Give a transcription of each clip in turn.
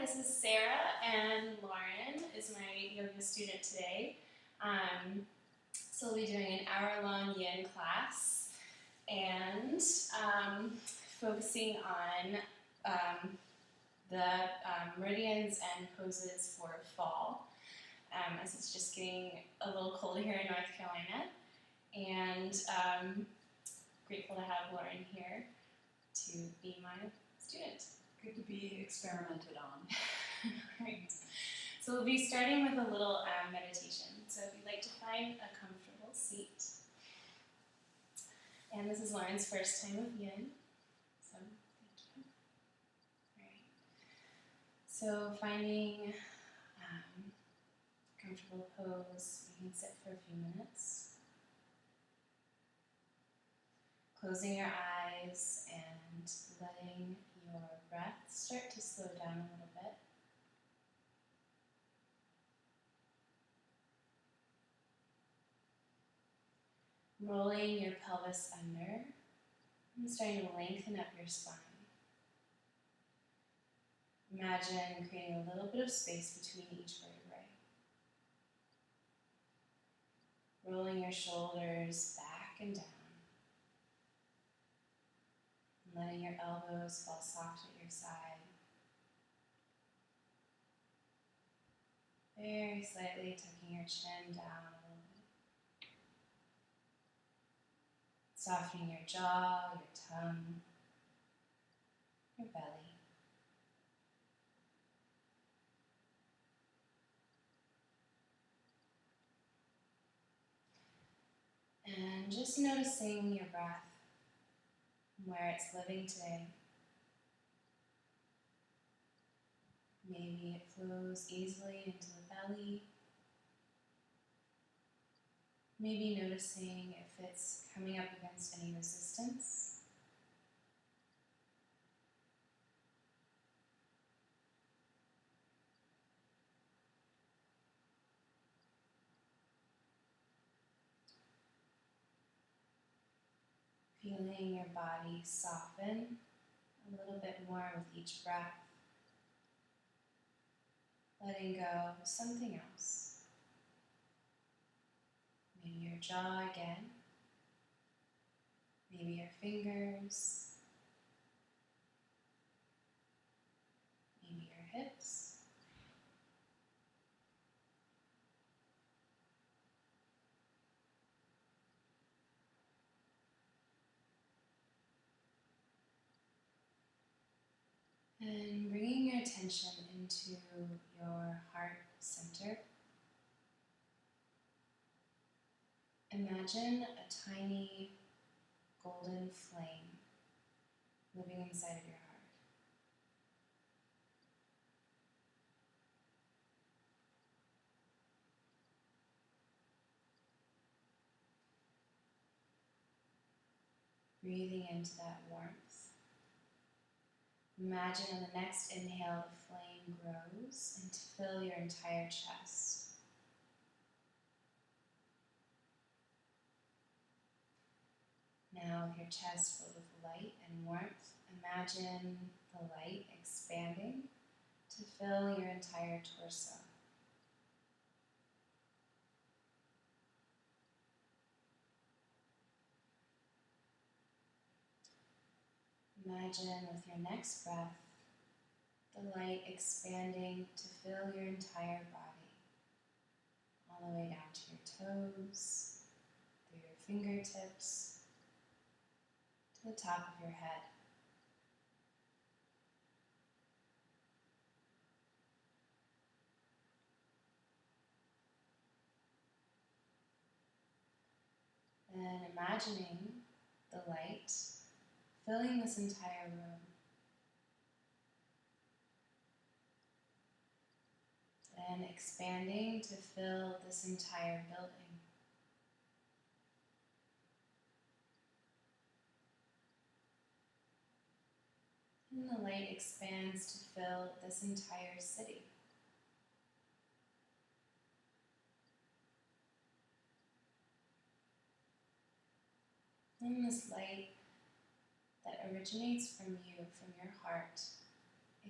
this is Sarah, and Lauren is my yoga student today. So we'll be doing an hour-long yin class and focusing on the meridians and poses for fall, as it's just getting a little cold here in North Carolina. And grateful to have Lauren here to be my student. Good to be experimented on. Right. So we'll be starting with a little meditation. So if you'd like to find a comfortable seat. And this is Lauren's first time with yin. So thank you. All right. So finding a comfortable pose. You can sit for a few minutes. Closing your eyes and letting your breath start to slow down a little bit. Rolling your pelvis under and starting to lengthen up your spine. Imagine creating a little bit of space between each vertebrae. Rolling your shoulders back and down. Letting your elbows fall soft at your side. Very slightly tucking your chin down a little bit. Softening your jaw, your tongue, your belly. And just noticing your breath, where it's living today. Maybe it flows easily into the belly. Maybe noticing if it's coming up against any resistance. Feeling your body soften a little bit more with each breath. Letting go of something else. Maybe your jaw again. Maybe your fingers. Maybe your hips. And bringing your attention into your heart center. Imagine a tiny golden flame living inside of your heart. Breathing into that warmth. Imagine on the next inhale, the flame grows and to fill your entire chest. Now with your chest filled with light and warmth, imagine the light expanding to fill your entire torso. Imagine with your next breath, the light expanding to fill your entire body, all the way down to your toes, through your fingertips, to the top of your head. And imagining the light filling this entire room. And expanding to fill this entire building. And the light expands to fill this entire city. And this light that originates from you, from your heart,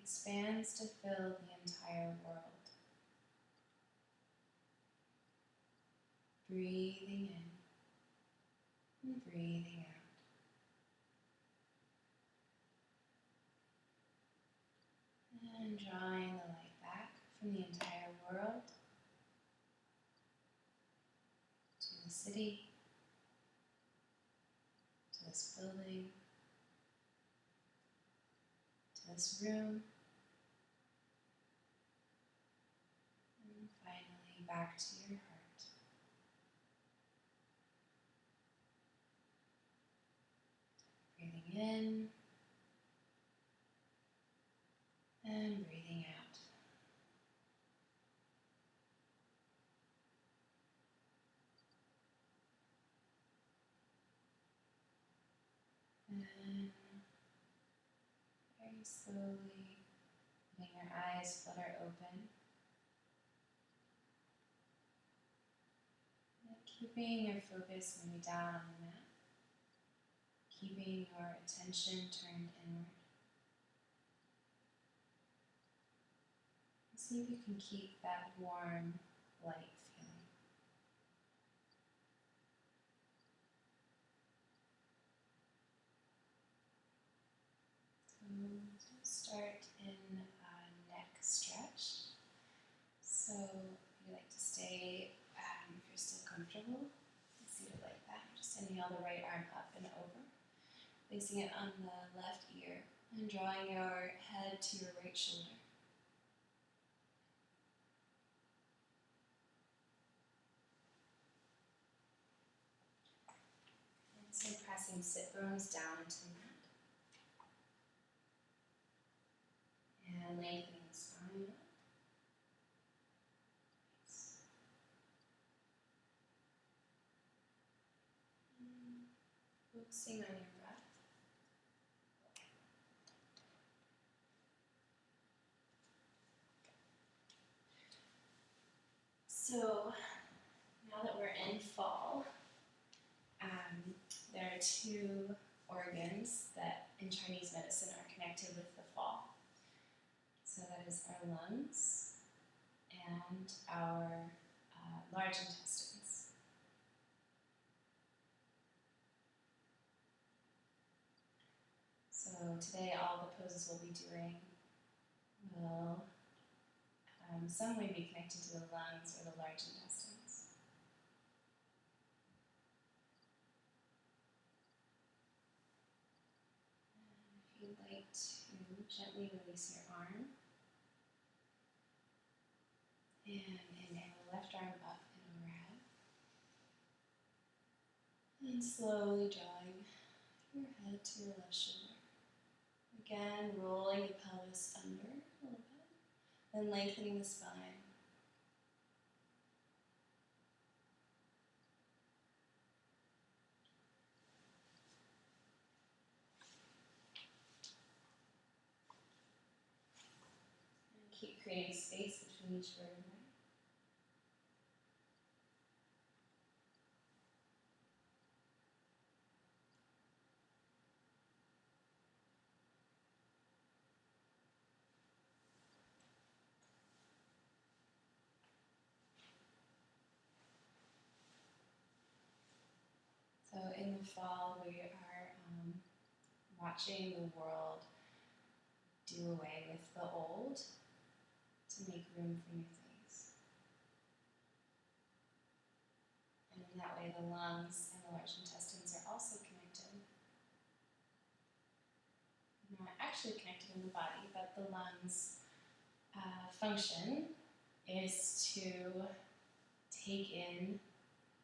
expands to fill the entire world. Breathing in and breathing out. And drawing the light back from the entire world to the city, to this building, to this room, and finally back to your heart. Breathing in and breathing out. And very slowly letting your eyes flutter open. And keeping your focus maybe down on the mat. Keeping your attention turned inward. See if you can keep that warm, light feeling. So start in a neck stretch. So if you like to stay, if you're still comfortable, seated like that. Just inhale the right arm up and over, placing it on the left ear and drawing your head to your right shoulder. So pressing sit bones down into the mat. And lengthening the spine up. Nice. And focusing on your breath. So now that we're in fall, there are two organs that in Chinese medicine are connected with the fall. So that is our lungs and our large intestines. So today all the poses we'll be doing will some way be connected to the lungs or the large intestines. And if you'd like to gently release your arm, and inhale the left arm up and overhead. And slowly drawing your head to your left shoulder. Again, rolling the pelvis under a little bit, then lengthening the spine. And keep creating space between each vertebrae. So in the fall, we are watching the world do away with the old to make room for new things. And in that way, the lungs and the large intestines are also connected. Not actually connected in the body, but the lungs' function is to take in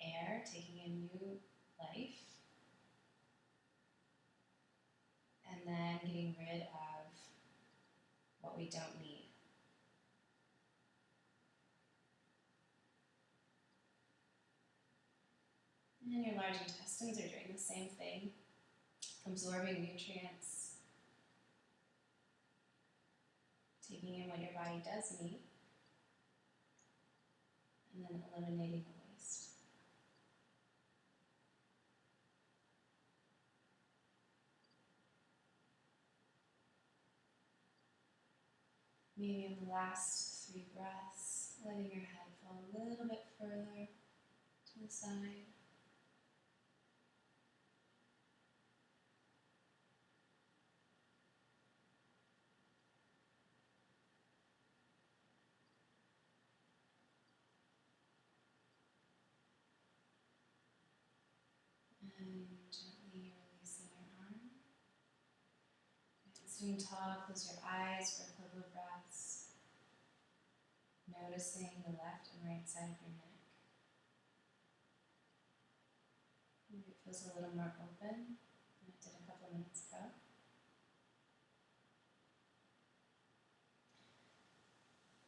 air, taking in new life, and then getting rid of what we don't need. And your large intestines are doing the same thing, absorbing nutrients, taking in what your body does need, and then eliminating the waste. Maybe in the last 3 breaths, letting your head fall a little bit further to the side. And gently releasing your arm. Sitting tall, close your eyes for a couple of breaths. Noticing the left and right side of your neck. Maybe it feels a little more open than it did a couple of minutes ago.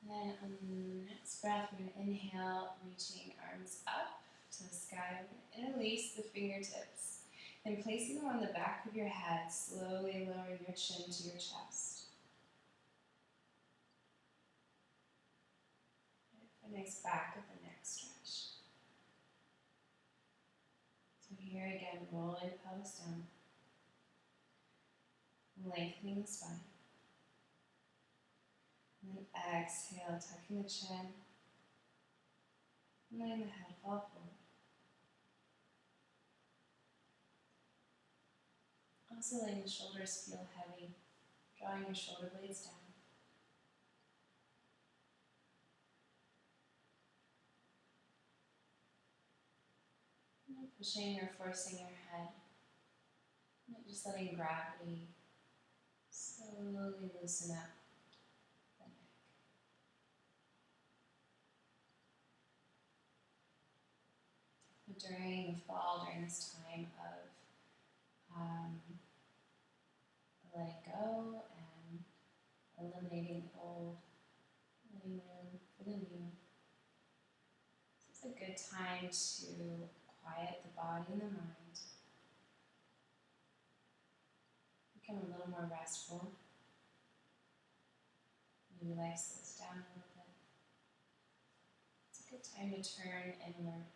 Then on the next breath, we're going to inhale, reaching arms up to the sky. We're going to interlace the fingertips. And placing them on the back of your head, slowly lowering your chin to your chest. A nice back of the neck stretch. So here again, rolling the pelvis down. Lengthening the spine. And then exhale, tucking the chin. And letting the head fall forward. Also letting the shoulders feel heavy, drawing your shoulder blades down. Not pushing or forcing your head. Not just letting gravity slowly loosen up the neck. But during the fall, during this time of letting go and eliminating the old, letting room for the new. This is a good time to quiet the body and the mind. Become a little more restful. Maybe life slows down a little bit. It's a good time to turn inward.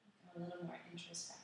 Become a little more introspective.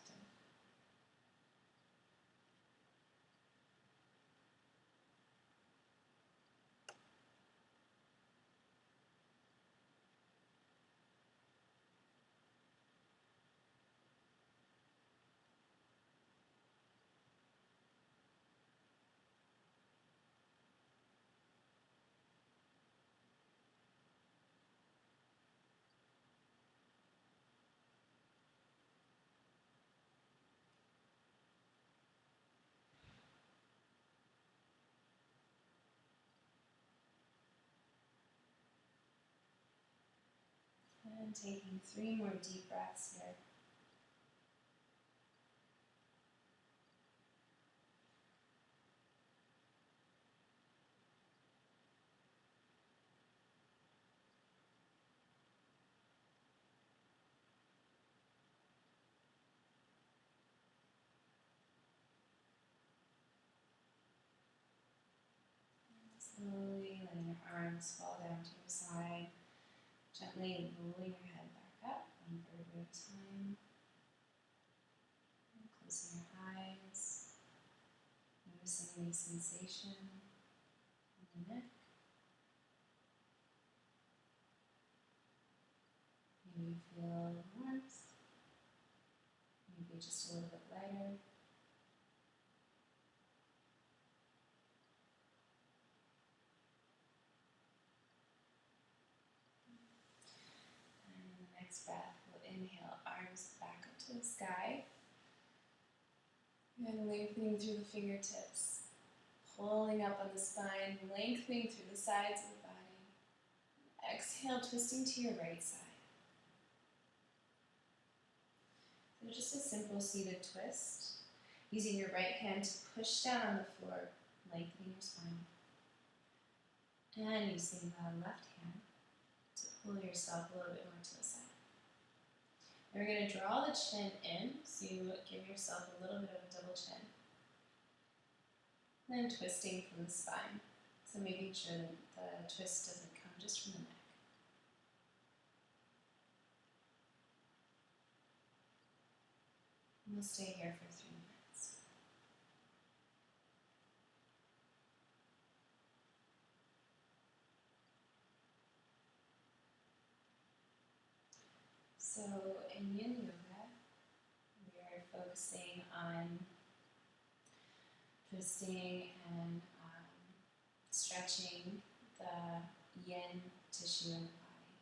And taking 3 more deep breaths here. Slowly letting your arms fall down to your side. Gently rolling your head back up, one vertebra at a time. And closing your eyes. Noticing any sensation in the neck. Maybe you feel warmth. Maybe just a little bit lighter. And the next breath, we'll inhale, arms back up to the sky. And lengthening through the fingertips. Pulling up on the spine, lengthening through the sides of the body. Exhale, twisting to your right side. So just a simple seated twist. Using your right hand to push down on the floor, lengthening your spine. And using the left hand to pull yourself a little bit more to the side. And we're going to draw the chin in, so you give yourself a little bit of a double chin. And then twisting from the spine. So making sure that the twist doesn't come just from the neck. And we'll stay here for 3 minutes. So in Yin Yoga, we're focusing on twisting and stretching the yin tissue in the body.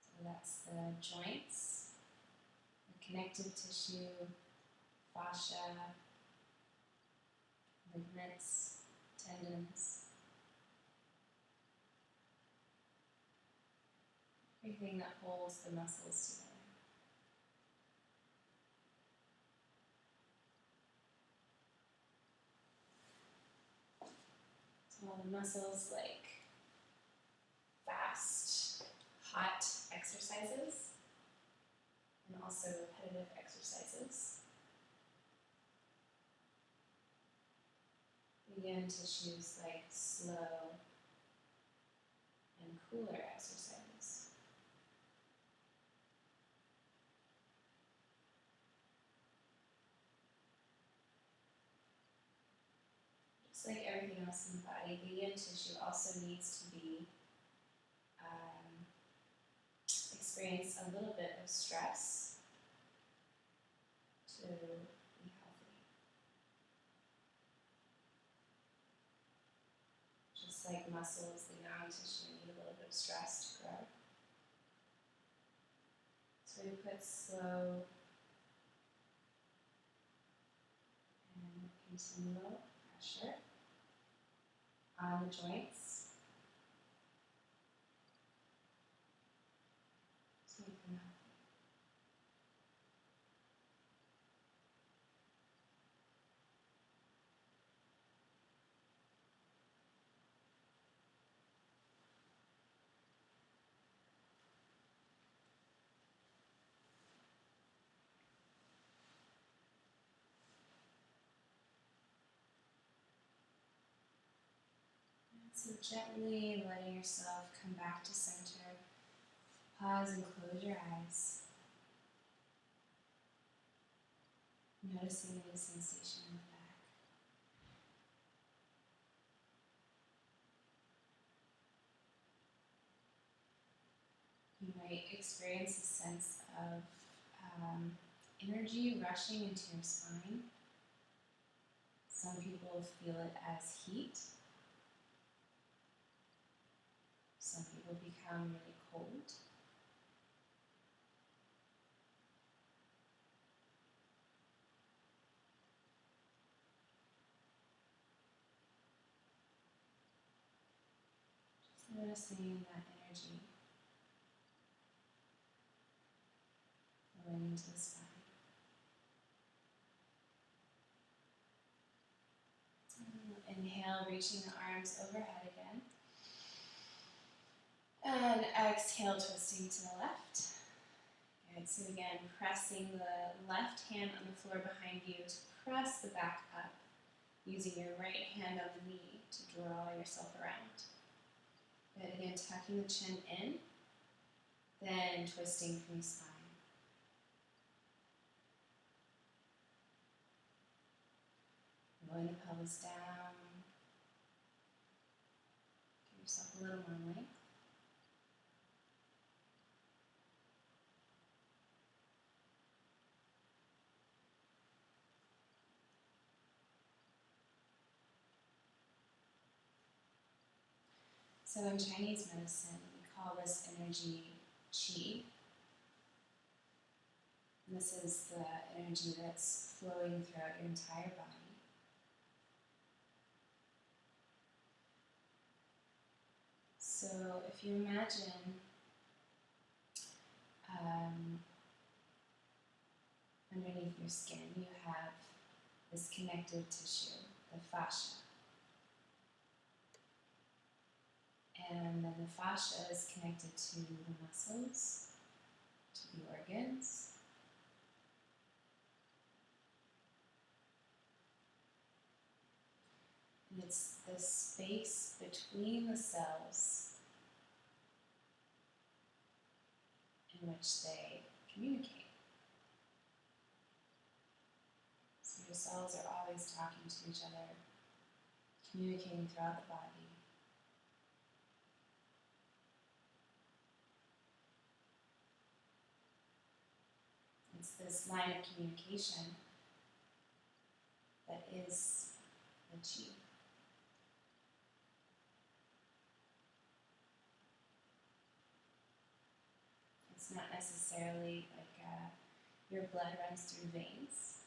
So that's the joints, the connective tissue, fascia, ligaments, tendons, everything that holds the muscles together. So all the muscles like fast, hot exercises and also repetitive exercises. The yin tissues like slow and cooler exercises. Just like everything else in the body, the yin tissue also needs to be experience a little bit of stress to be healthy. Just like muscles, the yang tissue need a little bit of stress to grow. So we put slow and continual pressure on the joints to make them healthy. So gently letting yourself come back to center. Pause and close your eyes. Noticing any sensation in the back. You might experience a sense of energy rushing into your spine. Some people feel it as heat. Some people become really cold. Just noticing that energy flowing into the spine. Inhale, reaching the arms overhead again. And exhale, twisting to the left. Good, so again, pressing the left hand on the floor behind you to press the back up, using your right hand on the knee to draw yourself around. Good, again, tucking the chin in, then twisting from the spine. Rolling the pelvis down. Give yourself a little more length. So in Chinese medicine, we call this energy qi. And this is the energy that's flowing throughout your entire body. So if you imagine underneath your skin, you have this connective tissue, the fascia. And then the fascia is connected to the muscles, to the organs. And it's the space between the cells in which they communicate. So your cells are always talking to each other, communicating throughout the body. It's this line of communication that is the chi. It's not necessarily like your blood runs through veins,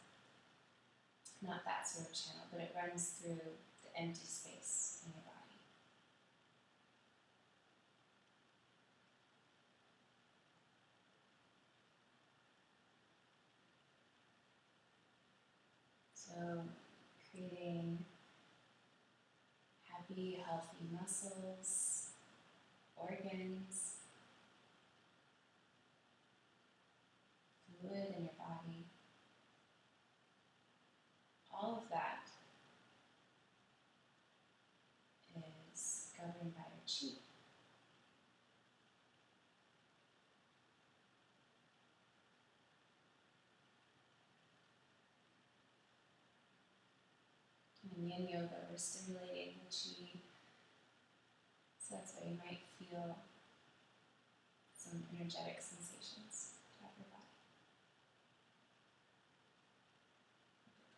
not that sort of channel, but it runs through the empty space in your body. So creating happy, healthy muscles, organs, fluid in your body. All of that is governed by your chi. In Yin Yoga, we're stimulating the chi, so that's why you might feel some energetic sensations throughout your body.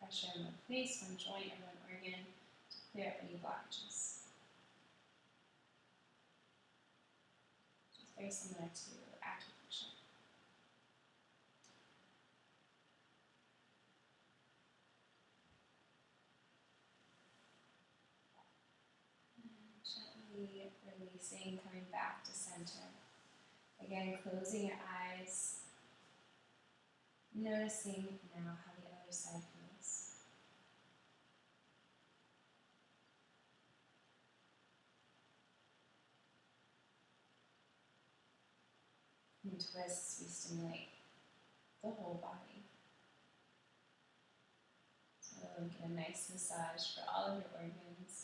Put pressure in one place, one joint, or one organ to clear up any blockages. It's very similar to acupuncture. And gently releasing, coming back to center. Again, closing your eyes, noticing now how the other side feels. In twists, we stimulate the whole body. So get a nice massage for all of your organs.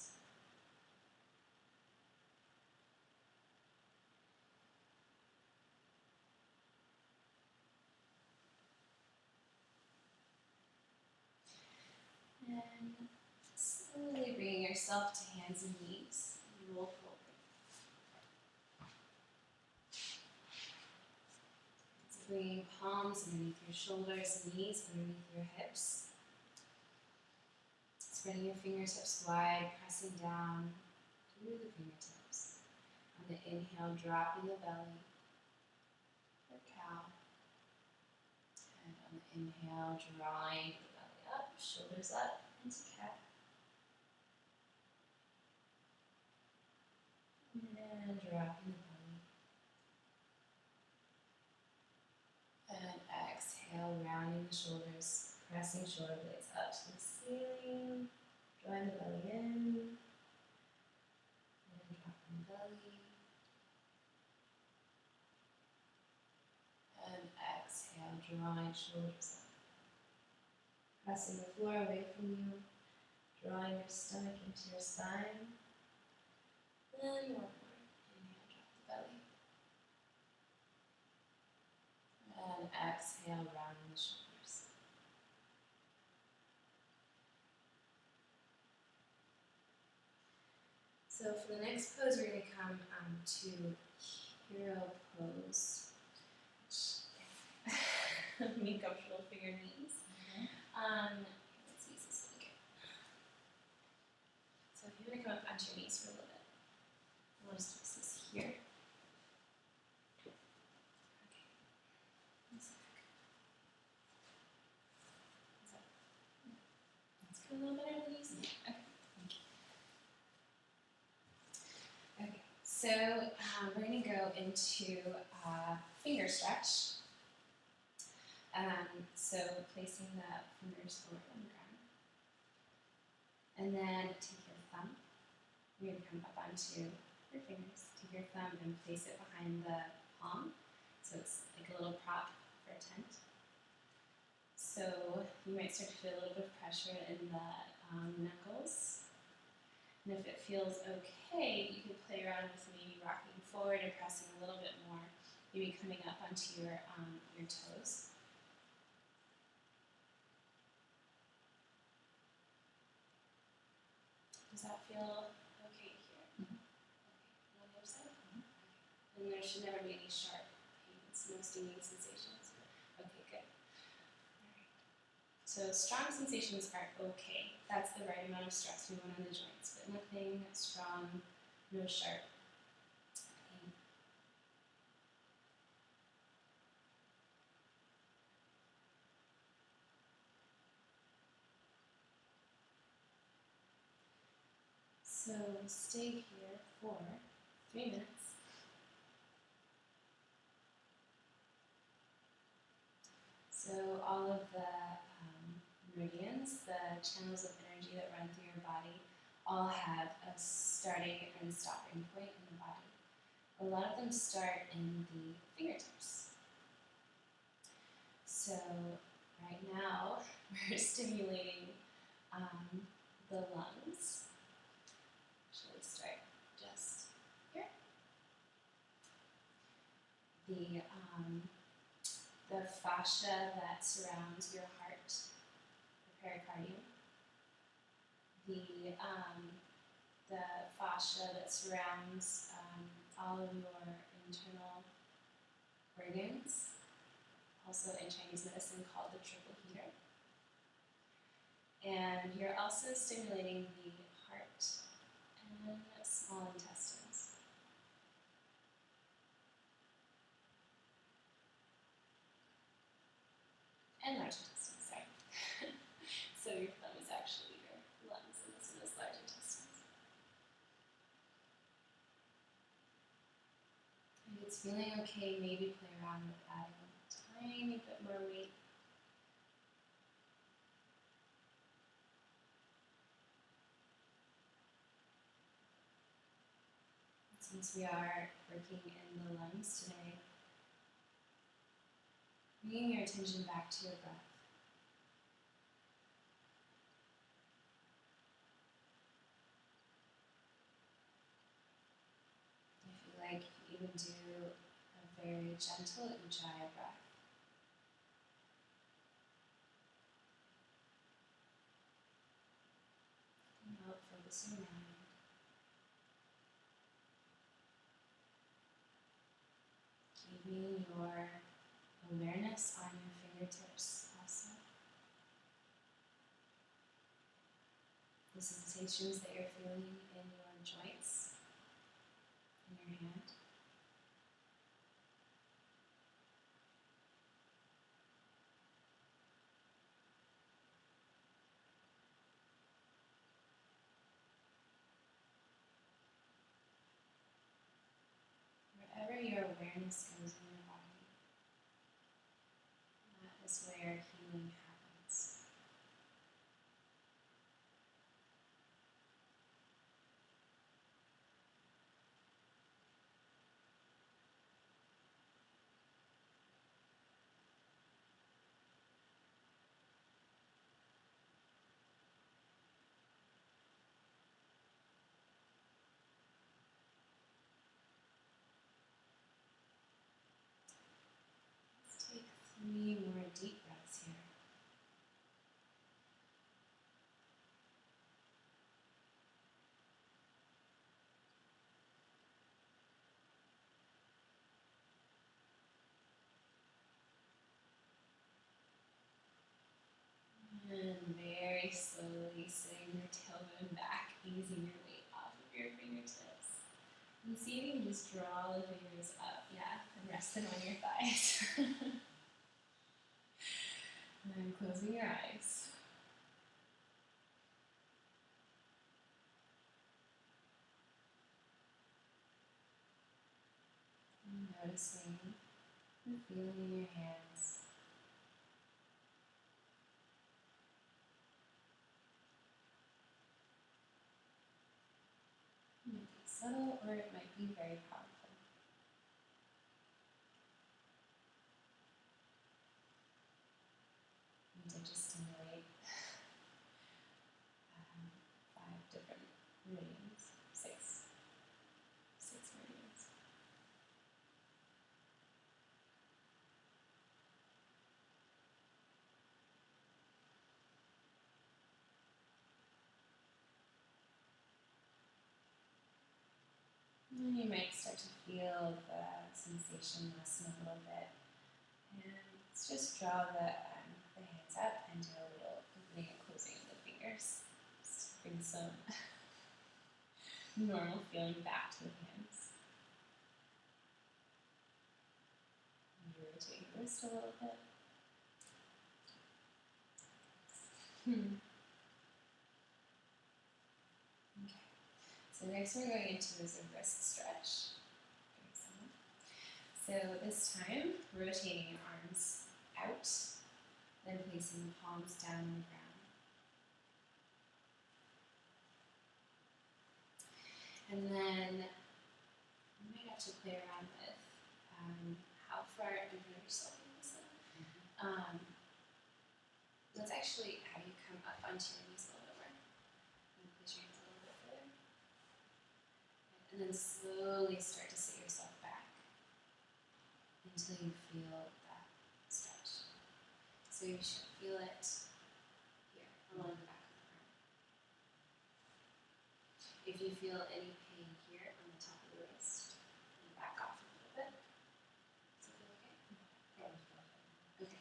And slowly bringing yourself to hands and knees. Roll forward. So bringing palms underneath your shoulders and knees underneath your hips. Spreading your fingertips wide, pressing down through the fingertips. On the inhale, dropping the belly for cow. And on the inhale, drawing the belly up, shoulders up into cat. And dropping the belly. And exhale, rounding the shoulders, pressing shoulder blades up to the ceiling, drawing the belly in, and dropping the belly. And exhale, drawing shoulders up. Pressing the floor away from you, drawing your stomach into your spine. Then one more. Inhale, drop the belly. And exhale, rounding the shoulders. So for the next pose, we're going to come to hero pose, which be comfortable for your knees. Let's use this blanket. So if you're going to come up onto your knees for a little bit, we'll just place this here. Okay. One sec. Let's go a little bit over the knees. Okay. Okay, so we're going to go into finger stretch. So placing the fingers forward on the ground. And then take your thumb. You're going to come up onto your fingers. Take your thumb and place it behind the palm. So it's like a little prop for a tent. So you might start to feel a little bit of pressure in the knuckles. And if it feels okay, you can play around with maybe rocking forward and pressing a little bit more, maybe coming up onto your toes. Does that feel okay here? Mm-hmm. Okay. On the other side? Mm-hmm. Okay. And there should never be any sharp pains, no stinging sensations. Okay, good. So strong sensations are okay. That's the right amount of stress we want on the joints, but nothing strong, no sharp pain. So stay here for 3 minutes. So all of the meridians, the channels of energy that run through your body, all have a starting and stopping point in the body. A lot of them start in the fingertips. So right now we're stimulating the lungs. Actually, start just here. The fascia that surrounds your heart, the pericardium. The fascia that surrounds all of your internal organs, also in Chinese medicine called the triple heater. And you're also stimulating the heart and small intestines. And large intestines, sorry. So your thumb is actually your lungs, and this one is large intestines. If it's feeling okay, maybe play around with adding a tiny bit more weight. Since we are working in the lungs today, bringing your attention back to your breath. If you like, you can even do a very gentle ujjayi breath. And help focus your mind. Keeping your awareness on your fingertips also. The sensations that you're feeling in your joints, in your hand. Wherever your awareness goes in your body, that is where healing happens. Let's take 3 more deep breaths here. And very slowly sitting your tailbone back, easing your weight off of your fingertips. And see if you can just draw the fingers up, yeah, and rest them on your thighs. And then closing your eyes. And noticing the feeling in your hands. It might be subtle or it might be very powerful. You did just stimulate 5 different meridians, 6 meridians. And you might start to feel the sensation lessen a little bit. And let's just draw the the hands up and do a little opening and closing of the fingers. Just bring some normal feeling back to the hands. Maybe rotate your wrist a little bit. Okay. So next we're going into is a wrist stretch. So this time, rotating your arms out, then placing the palms down on the ground. And then you might have to play around with how far under yourself you listen. Let's actually have you come up onto your knees a little bit more. And place your hands a little bit further. And then slowly start to sit yourself back until you feel that stretch. So you should feel it here, along the back of the arm. If you feel any pain here on the top of the wrist, then back off a little bit. Does it feel okay? Okay.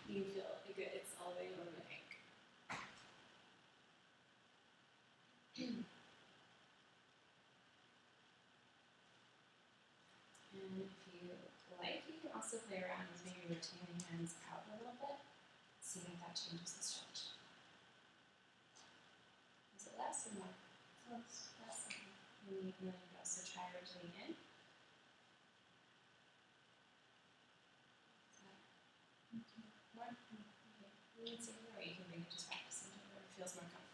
You feel good, it's all the way over the neck. And if you like, you can also play around with maybe rotating hands out a little bit. See if that changes the stretch. Is it less or more? Less. And you can also try rotating in. More? Okay. You can see it, or you can bring it just back to center where it feels more comfortable.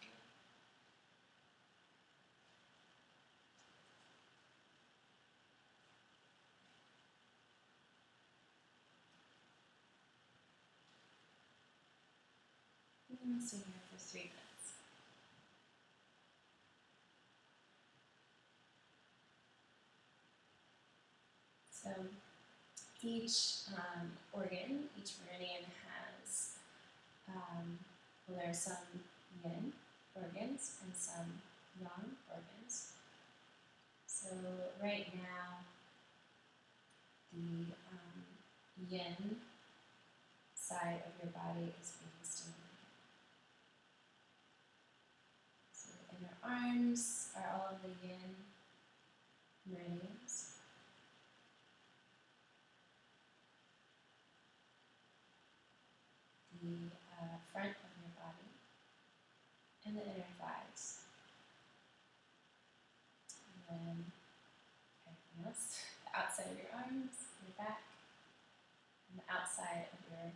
And stay here for 3 minutes. So each organ, each meridian has, well, there are some yin organs and some yang organs. So right now, the yin side of your body is being stimulated. So in your arms are all of the yin meridians. The front of your body and the inner thighs. And then everything else, the outside of your arms, your back, and the outside of your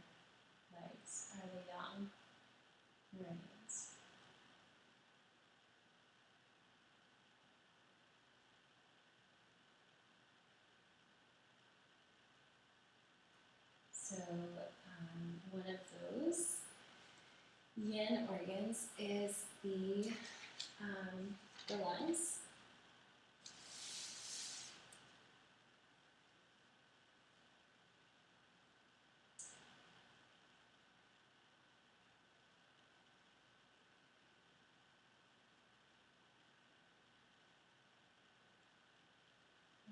legs are the yang meridians. So one of those yin organs is the lungs.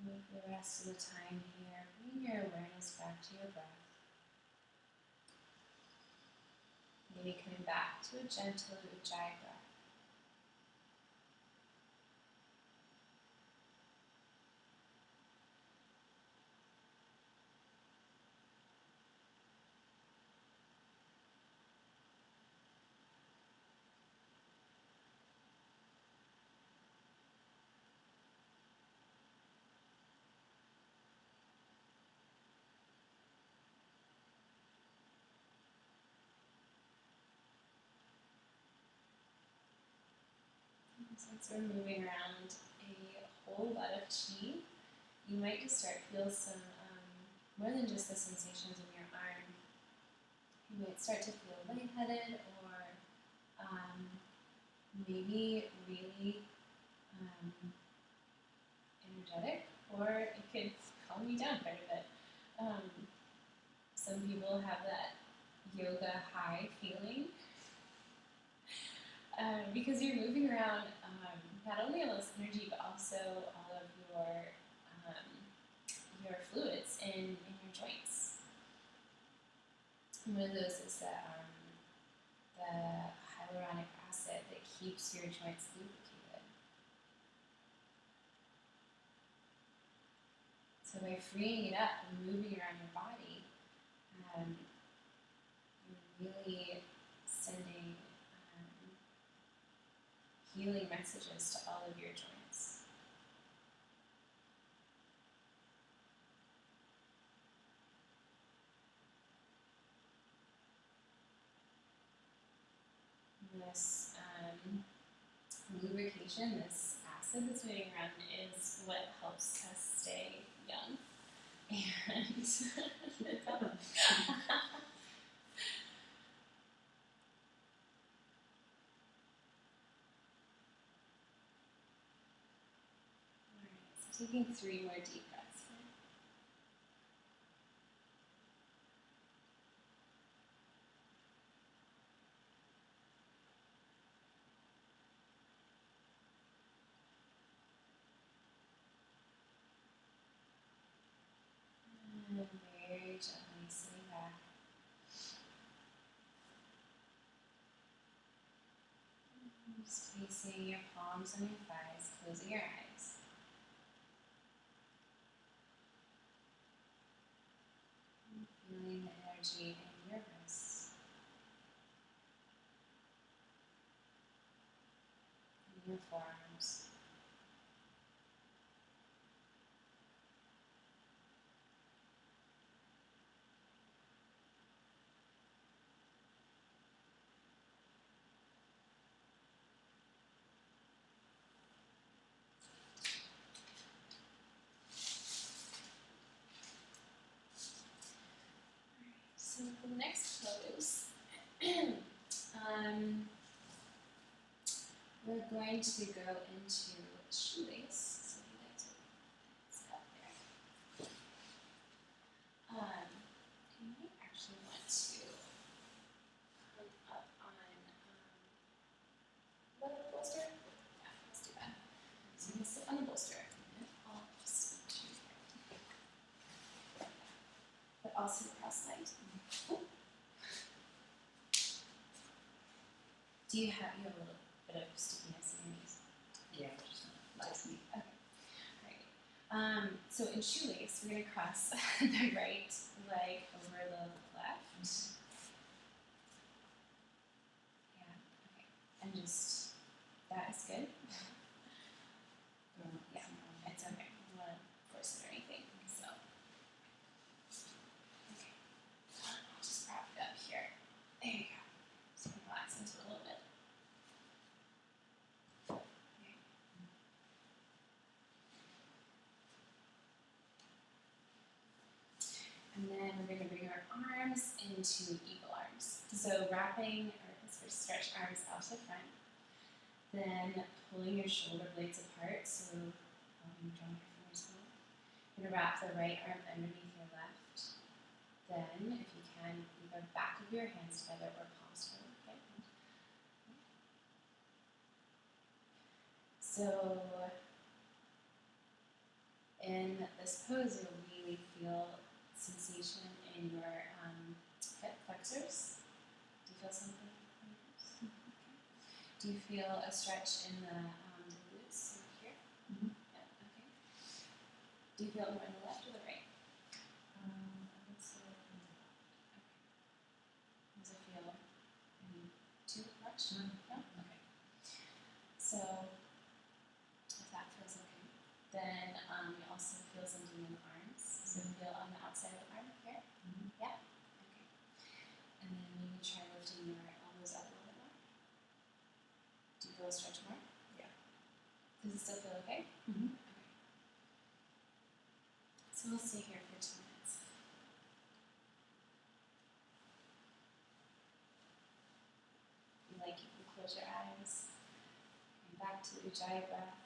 And for the rest of the time here, bring your awareness back to your breath. Maybe coming back to a gentle ujjayi breath. Since we're moving around a whole lot of chi, you might just start to feel some, more than just the sensations in your arm. You might start to feel lightheaded or maybe really energetic, or it could calm you down quite a bit. Some people have that yoga high feeling because you're moving around not only all this energy but also all of your fluids in your joints. One of those is the hyaluronic acid that keeps your joints lubricated. So by freeing it up and moving around your body, you're really sending healing messages to all of your joints. This lubrication, this acid that's moving around, is what helps us stay young. And Keep coming. Alright, so taking 3 more deep breaths here. And very gently sitting back. Just placing your palms on your thighs, closing your eyes. Feeling the energy in your wrists, in your forearms. So for the next pose, we're going to go into shoelace. So we like to sit up there. You might actually want to come up on the bolster. Yeah, let's do that. So I'm gonna sit on the bolster. And I'll just choose here. But also cross-legged. Do you have a little bit of stickiness in your knees? Yeah, just likes me. Okay. Alright. So in shoelace, we're going to cross the right leg over the left. Yeah, okay. And just, that is good. Yeah, it's okay. I don't want to force it or anything. So, okay. I'll just prop it up here. There you go. So relax into it a little bit. And then we're going to bring our arms into eagle arms. So wrapping our stretch arms out to the front. Then pulling your shoulder blades apart, so you don't your fingers move. You're going to wrap the right arm underneath your left. Then, if you can, either back of your hands together or palms together. Okay? So, in this pose, you'll really feel sensation in your hip flexors. Do you feel something? Okay. Do you feel a stretch in the glutes over here? Mm-hmm. Yeah, okay. Do you feel it more on the left or the right? I would say Okay. Does it feel too much? No? Okay. So, if that feels okay, then you also feel something in the arms. So feel on the outside of the arm here. Mm-hmm. Yeah? Okay. And then maybe try lifting your elbows up a little bit more. Do you feel a stretch more? Yeah. Does it still feel okay? Mm-hmm. Okay. So we'll stay here for 2 minutes. If you like, you can close your eyes. Come back to the Ujjayi breath.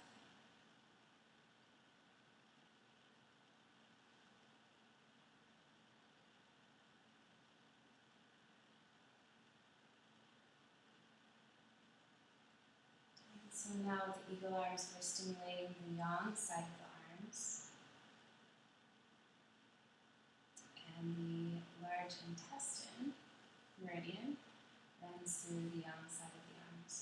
So now with the eagle arms, we're stimulating the yang side of the arms and the large intestine. meridian runs through the side of the arms.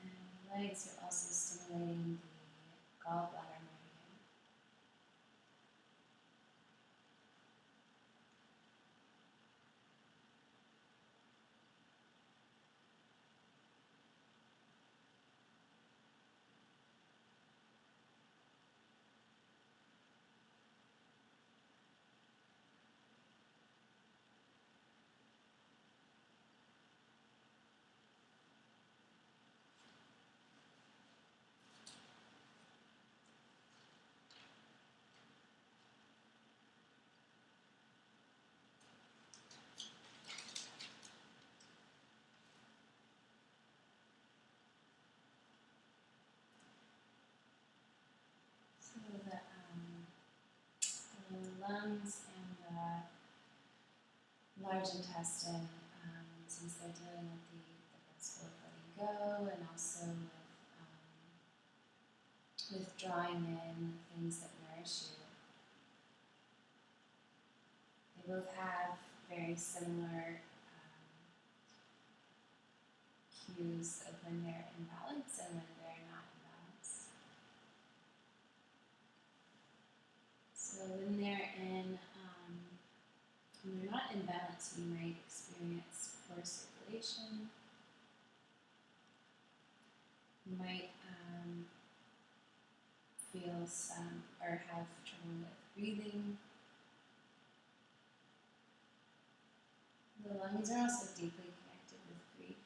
And the legs are also stimulating the gallbladder meridian. So the lungs and the large intestine, since they're dealing with the principle of letting go and also with drawing in things that nourish you, they both have very similar cues of when they're in balance and when they're not in balance. So when they're not in balance, you might experience poor circulation. You might feel some or have trouble with breathing. The lungs are also deeply connected with grief.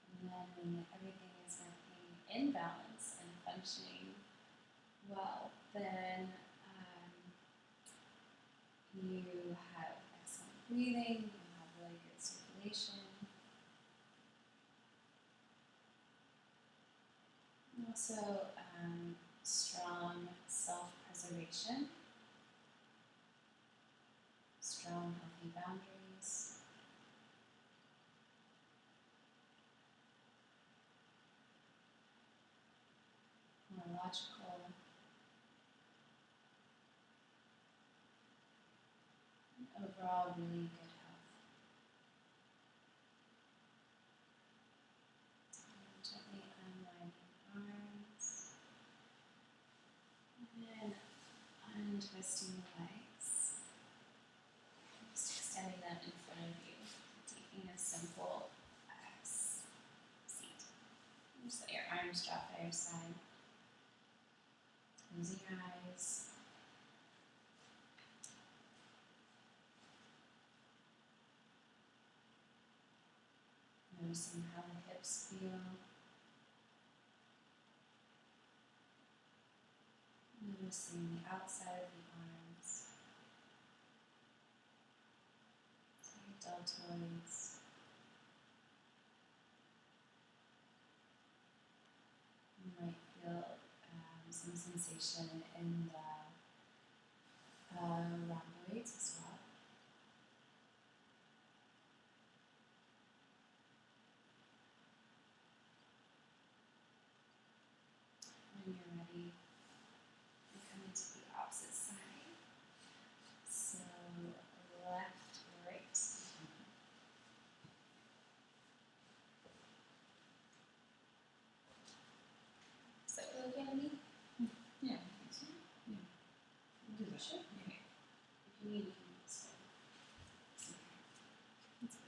And then when everything is working in balance and functioning well, then you have excellent breathing, you have really good circulation. And also strong self-preservation, strong healthy boundaries. More logical, and overall really good health. And gently unwinding arms, and then untwisting the legs. Just extending them in front of you, taking a simple seat. Just let your arms drop by your side. Closing your eyes. Noticing how the hips feel. Noticing the outside of the arms. So your deltoids. You might feel some sensation in the rhomboids as well. When you're ready, you come into the opposite side. So left, right. Is that really okay to me? Yeah, I think so. Yeah. We'll do that. Sure. Okay. If you need, you can just It's okay. It's okay.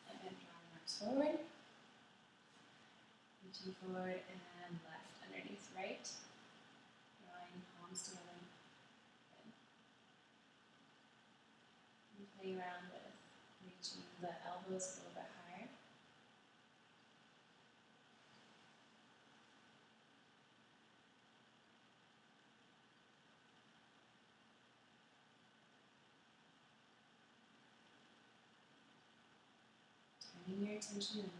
and then drawing arms forward. Reaching forward and left underneath right. Drawing palms together. And play around with reaching the elbows a little bit higher. Bringing your attention inward.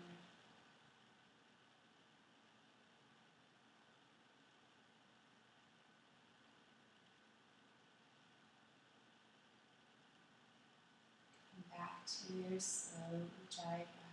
Come back to your slow ujjayi breath.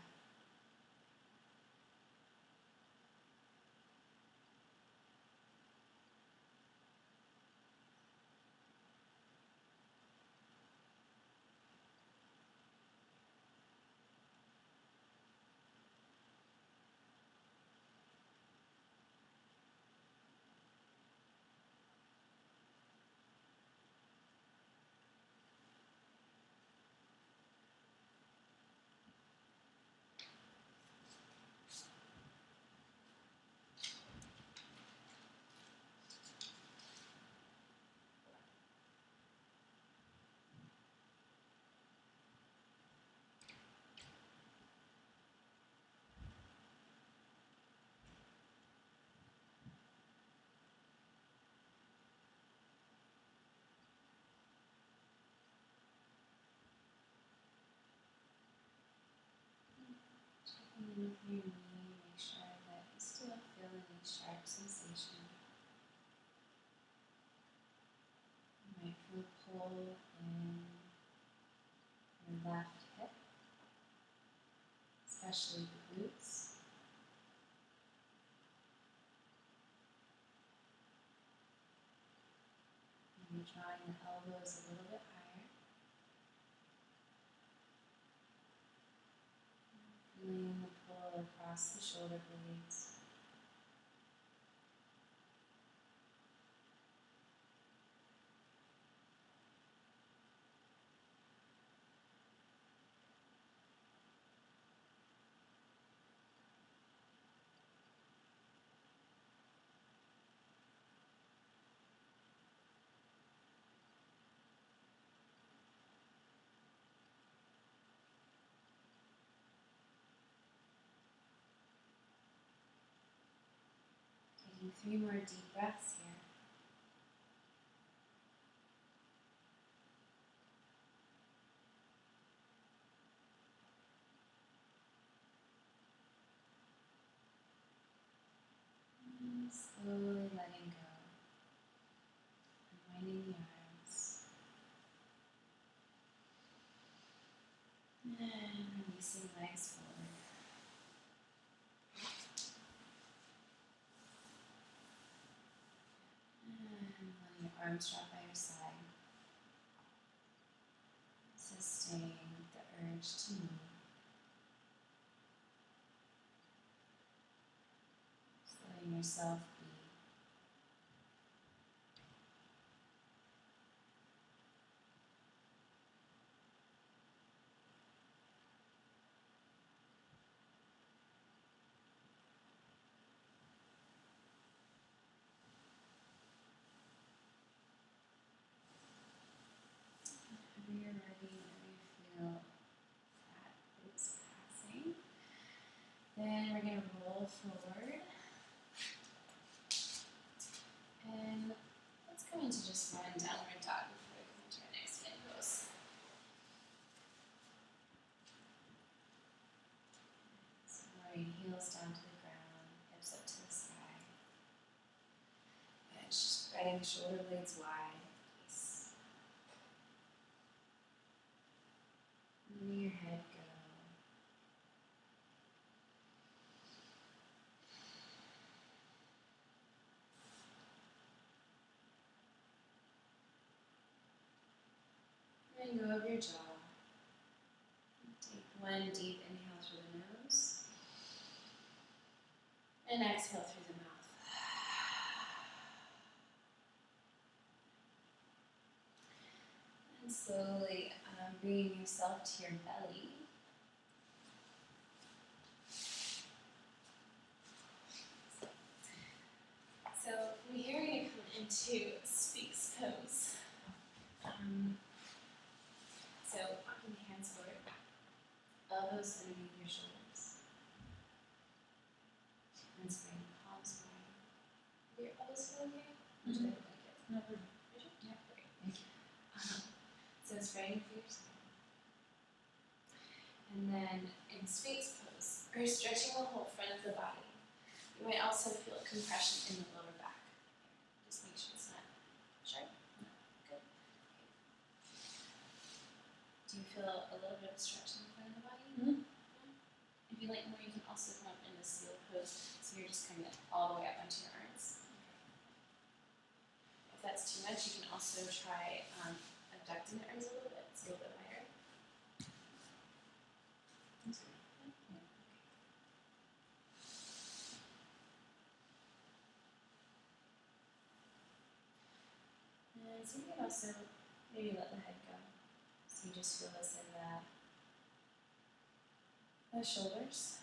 Checking in with your knee, make sure that you still feel any sharp sensation. You might feel a pull in your left hip, especially the glutes. Maybe drawing the elbows a little bit higher. Feeling the pull across the shoulder blades. Taking 3 more deep breaths here. And slowly letting go. Unwinding the arms. And releasing legs forward. And letting your arms drop by your side. Resisting the urge to move. Just letting yourself be. Whenever you're ready, whenever you feel that is passing, then we're going to roll forward. And let's go into just one downward dog before we come into our next yin pose. So lowering heels down to the ground, hips up to the sky. And just spreading the shoulder blades wide. Peace. Letting your head go. Letting go of your jaw. Take one deep inhale through the nose. And exhale through the mouth. And slowly bringing yourself to your belly. So from here we're going to come into Sphinx pose. So walking the hands forward, elbows underneath your shoulders. And spreading the palms wide. Do your elbows feel okay? Or do they look like it? No, good. Yeah, great. Thank you. So spreading your fingers. And then in Sphinx pose, or stretching the whole front of the body. You might also feel compression in the lower back. Just make sure it's not sharp. No. Good. Do you feel a little bit of stretch in the front of the body? Mm-hmm. If you like more, you can also come up in the seal pose, so you're just coming all the way up onto your arms. If that's too much, you can also try abducting the arms a little bit, it's a little bit wider. That's good. And so you can also maybe let the head go. So you just feel this in the shoulders.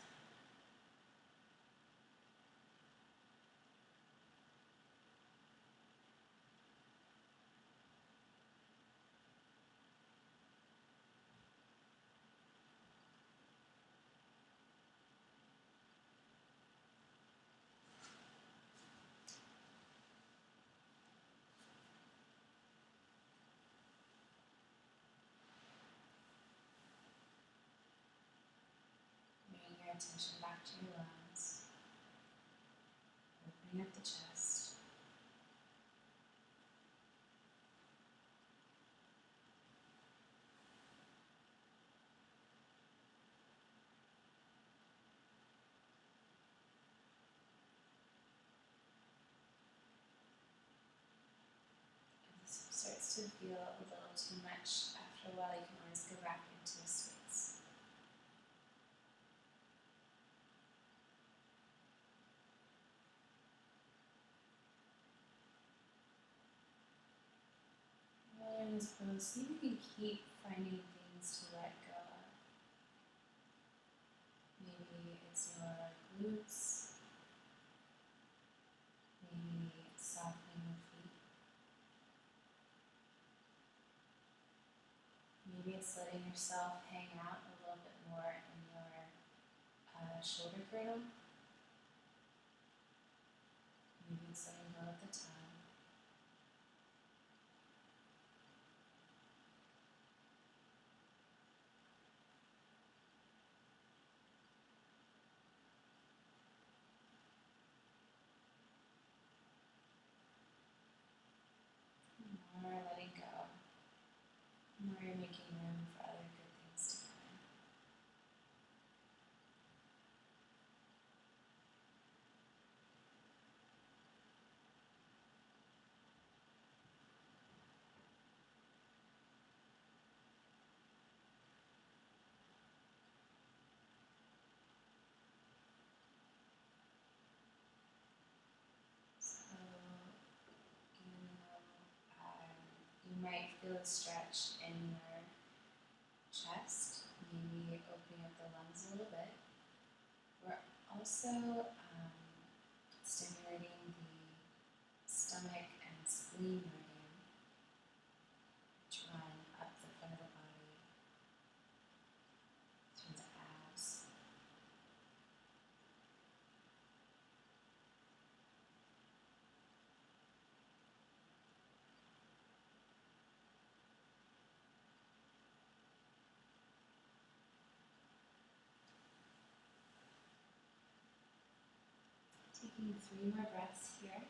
Bringing your attention back to your lungs. Opening up the chest. If this starts to feel a little too much, after a while you can always go back into a space. While you're in this pose, see if you can keep finding things to let go of. Maybe it's your glutes. Maybe it's softening your feet. Maybe it's letting yourself hang out a little bit more in your shoulder girdle. Maybe it's letting go of the tongue. More letting go. More you're making room for other good things to come in. So, you might feel a stretch in your chest, maybe opening up the lungs a little bit. We're also stimulating the stomach and spleen meridian, which run up the front of the body through the abs. Taking 3 more breaths here.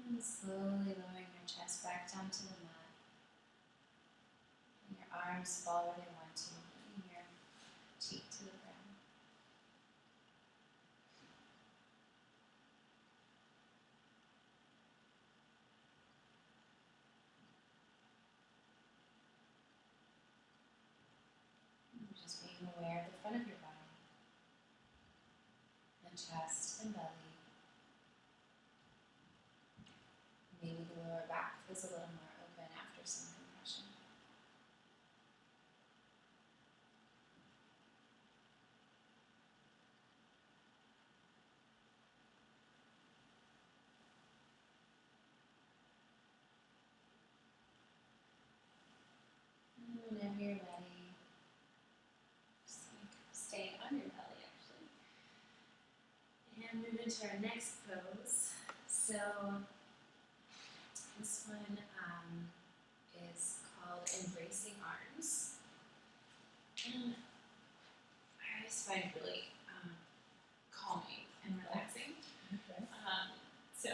And slowly lowering your chest back down to the mat. And your arms fall where they want to, bringing your cheek to the ground. And just being aware of the front of your body, the chest and belly. Maybe the lower back feels a little more open after some compression. And whenever you're ready, just staying on your belly into our next pose. So this one is called Embracing Arms. And I always find really calming and relaxing. Okay. So,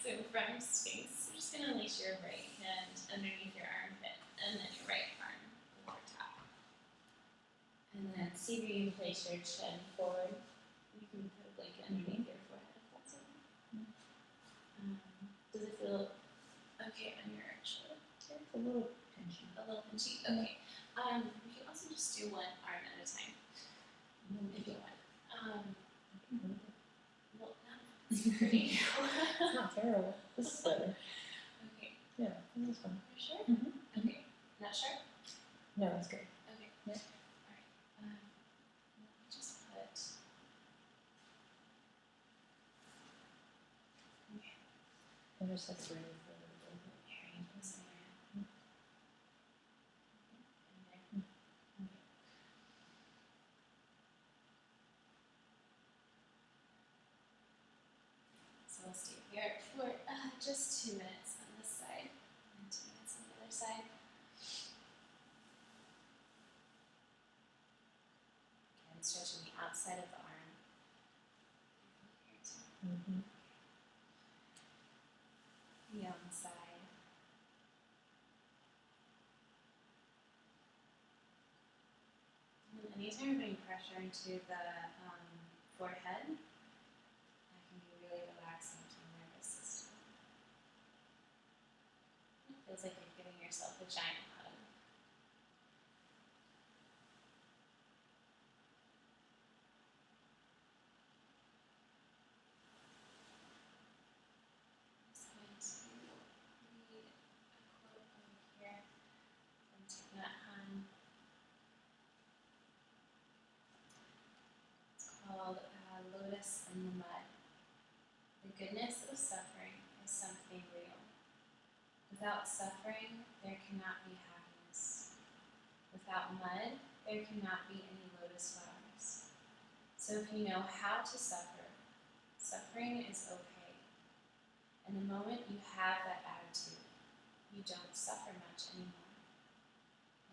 so from Sphinx, you're just gonna place your right hand underneath your armpit, and then your right arm over top. And then see where you place your chin forward. You can put a blanket underneath your forehead if that's okay. Does it feel okay on your shoulder? It's a little pinchy. A little pinchy? Okay. We can also just do one arm at a time if you want. Well, it's pretty. It's not terrible. This is better. Okay. Yeah, this is fun. You're sure? Mm-hmm. Okay. Not sure? No, it's good. Okay. Yeah. Alright. Let me just put. Okay. And just separated for a little bit. Here, you put some there. Mm. And there. Mm. Okay. So we'll stay here for just 2 minutes on this side and 2 minutes on the other side. And stretching the outside of the arm. Here too. Mm-hmm. The side. And anytime you're putting pressure into the forehead, that can be really relaxing to the nervous system. It feels like you're giving yourself a giant hug. I'm just going to read a quote over here from Thich Nhat Hanh. It's called Lotus in the Mud. The goodness of suffering is something real. Without suffering, there cannot be happiness. Without mud, there cannot be any lotus flowers. So if you know how to suffer, suffering is okay. And the moment you have that attitude, you don't suffer much anymore.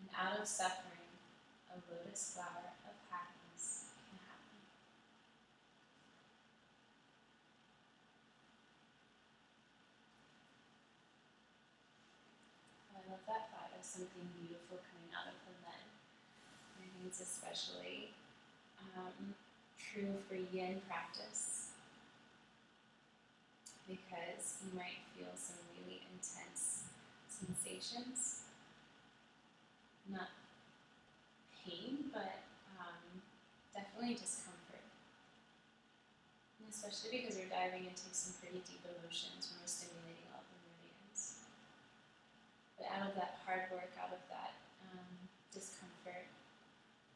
And out of suffering, a lotus flower of happiness can happen. I love that thought of something beautiful coming out of the mud. I think it's especially true for yin practice because you might feel some really intense sensations. Not pain, but definitely discomfort. And especially because we're diving into some pretty deep emotions when we're stimulating all the meridians. But out of that hard work, out of that discomfort,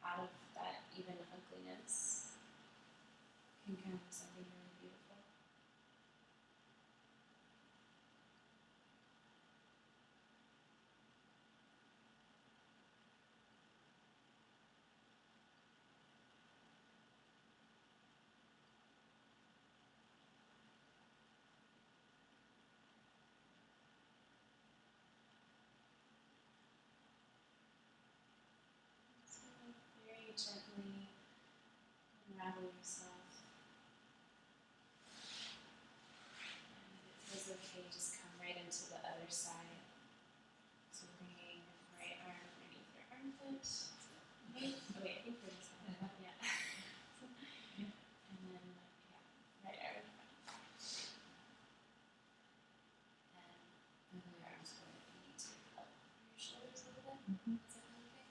out of that even ugliness, can come something really beautiful. So very gently unravel yourself. And if it feels okay, just come right into the other side. So bringing right arm underneath your armpit. Wait, oh wait, I think we're just going to, yeah. And then, right arm. And the other arm's going to be to help your shoulders a little bit. Mm-hmm. Is that okay?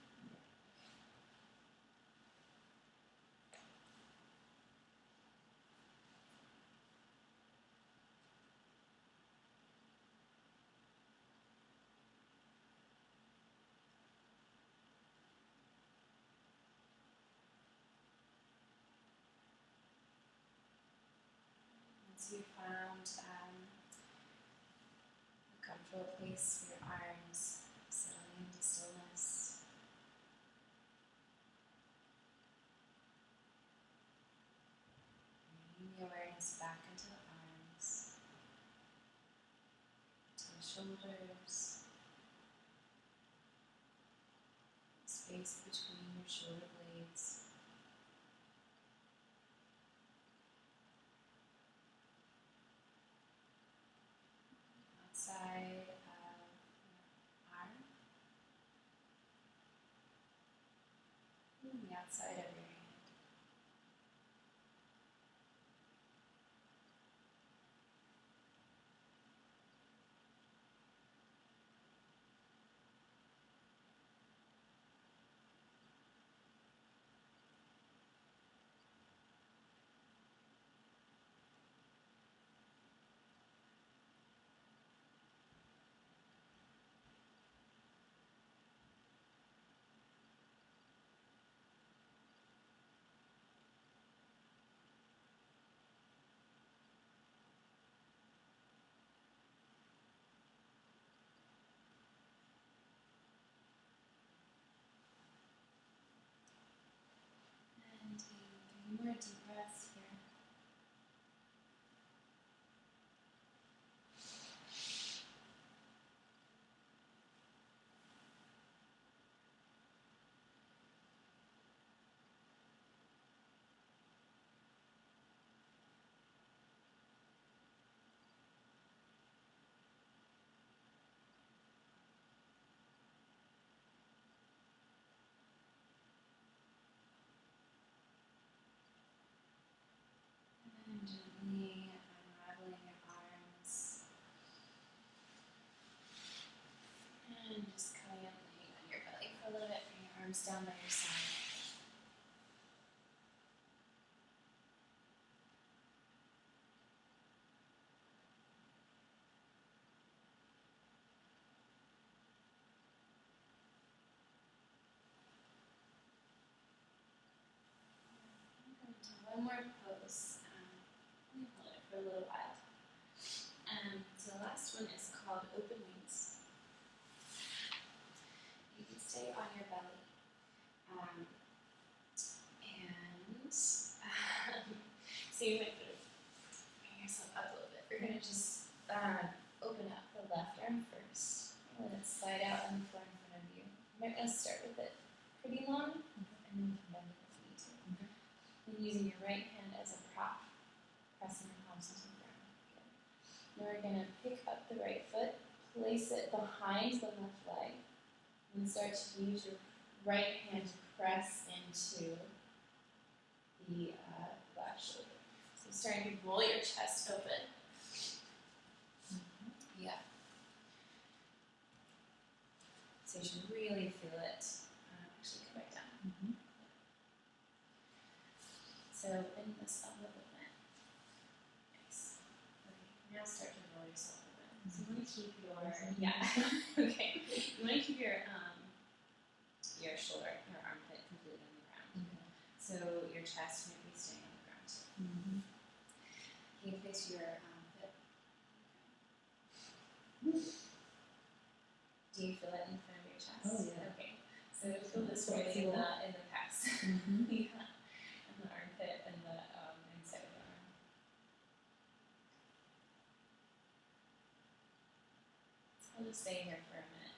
Once you've found a comfortable place for your arms, settling into stillness. shoulders, space between your shoulder blades. Outside of your arm, and the outside of your hand. And taking 3 more deep breaths here. And gently unraveling your arms. And just coming up, laying on your belly for a little bit. Bring your arms down by your side. Do one more pose. Let me hold it for a little while. So the last one is called open wings. You can stay on your belly. So you might bring yourself up a little bit. We're going to just open up the left arm first. And let it slide out on the floor in front of you. You might want to start with it pretty long, and then you can bend it if you need to. And using your right hand as a prop, pressing your palms into the ground. Good. Now we're going to pick up the right foot, place it behind the left leg, and start to use your right hand to press into the left shoulder. So starting to roll your chest open. Yeah. So you should really feel it. Actually, come back down. So bend this up a little bit. Nice. Okay, now start to roll yourself open. So you want to keep your okay. You want to keep your shoulder, your armpit completely on the ground. So your chest might be staying on the ground. Can you place your hip? Do you feel it in front of your chest? Oh, yeah. Okay. So feel this way in the pecs. Yeah. And the armpit and the inside of the arm. So I'll just stay here for a minute.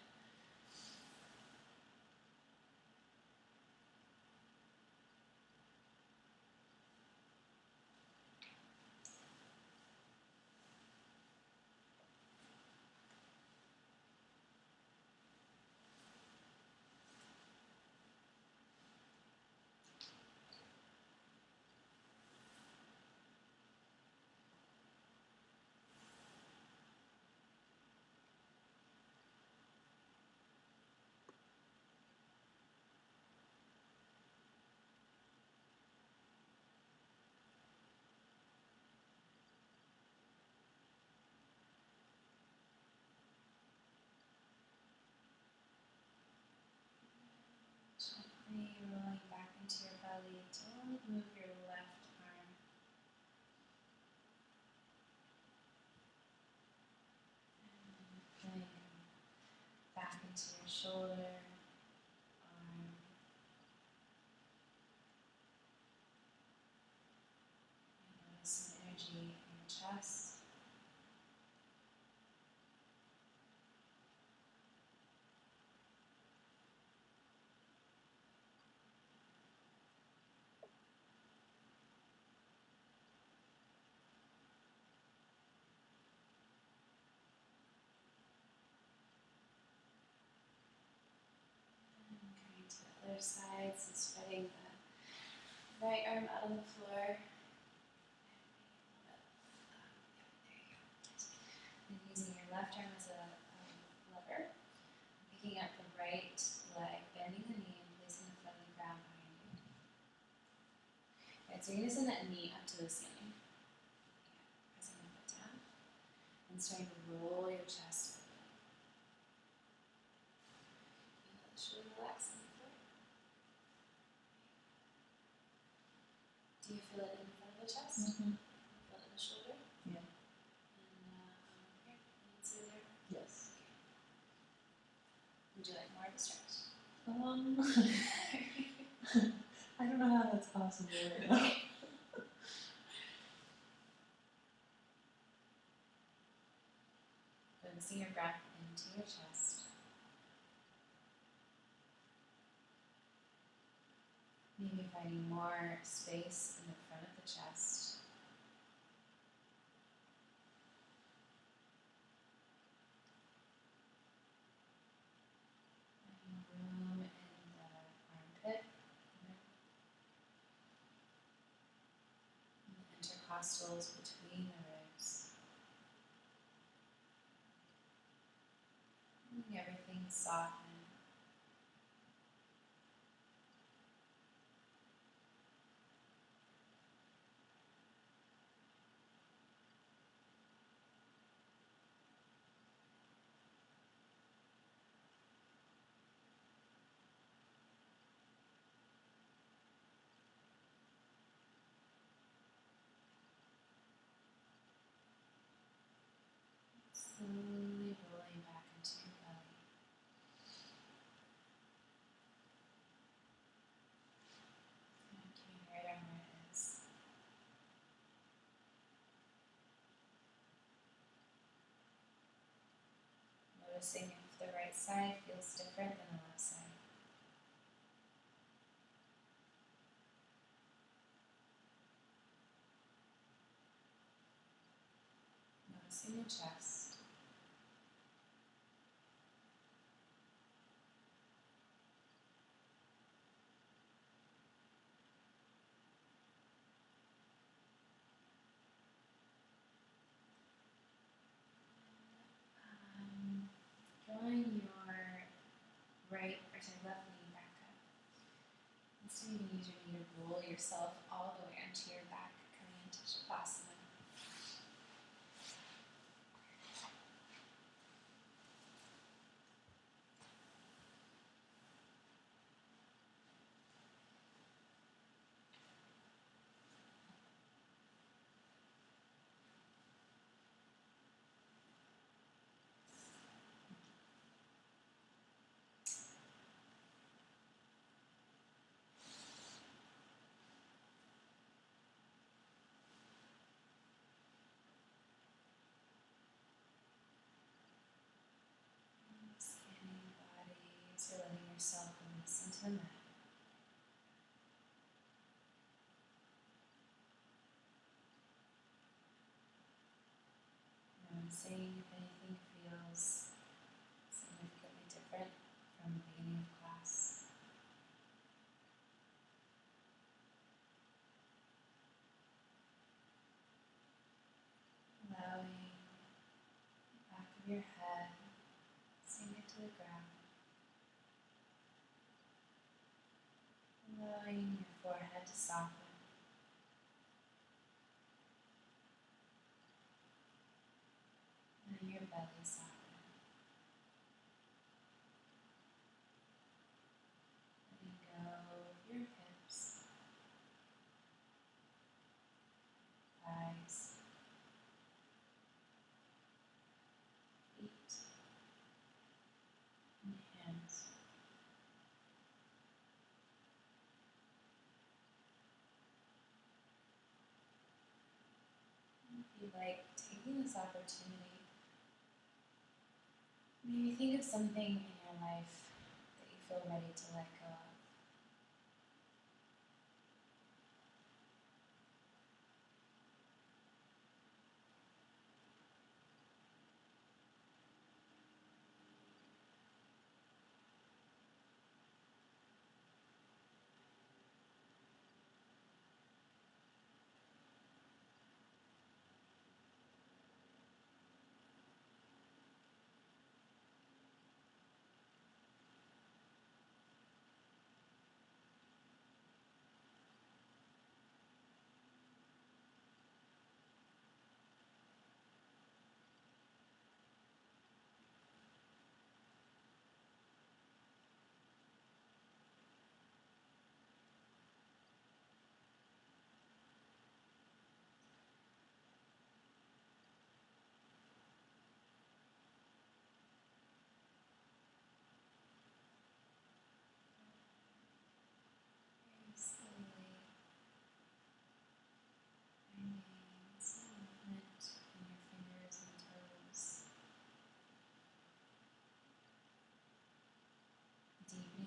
Gently rolling back into your belly. Don't move your left arm. And feeling back into your shoulder, arm. And notice some energy in your chest. Moving to the other side, so spreading the right arm out on the floor. There you go. And using your left arm as a lever, picking up the right leg, bending the knee and placing the foot on the ground behind you. Right, so you're going to send that knee up to the ceiling. Pressing the foot down and starting to roll your chest over. Feel the shoulder relax on the floor. Do you feel it in the front of the chest? Mm-hmm. Feel it in the shoulder? Yeah. And here, inside there. Yes. Would you like more of a stretch? I don't know how that's possible right now. Focusing your breath into your chest. Maybe finding more space in the front of the chest. Finding room in the armpit. And the intercostals between the ribs. Letting everything soften. Slowly rolling back into your belly. And can you hear it where it is? Noticing if the right side feels different than the left side. Noticing your chest. Drawing your left knee back up. So you can use your knee to roll yourself all the way onto your back, coming into Shavasana. Scanning your body, so letting yourself release into the mat. Noticing if anything feels significantly different from the beginning of class. Allowing the back of your head sink into the ground. Allowing your forehead to soften. And your belly soften. Letting go of your hips, thighs, feet, and hands. If you like, taking this opportunity, maybe think of something in your life that you feel ready to let go of.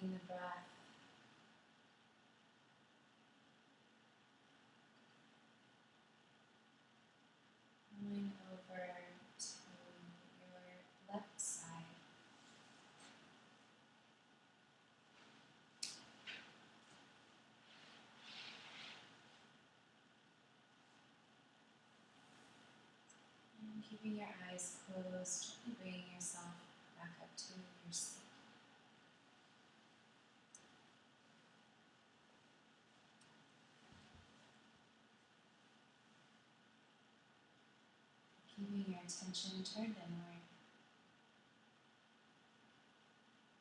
Taking the breath going over to your left side. And keeping your eyes closed, gently bringing yourself back up to your seat. Keeping your attention turned inward,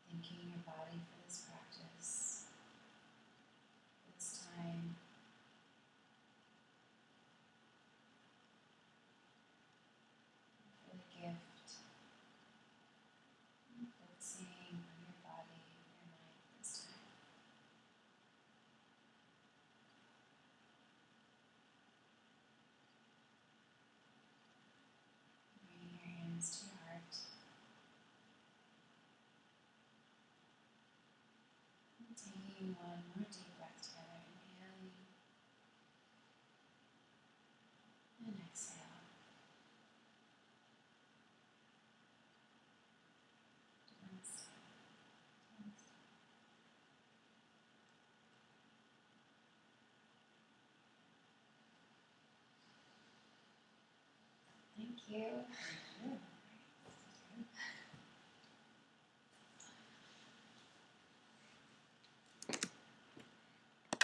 thanking your body for this practice, for this time, for the gift, and focusing on your body, your mind this time. Bringing your hands to your heart, and taking one more deep breath together, inhaling and exhale. Namaste. Namaste. Thank you.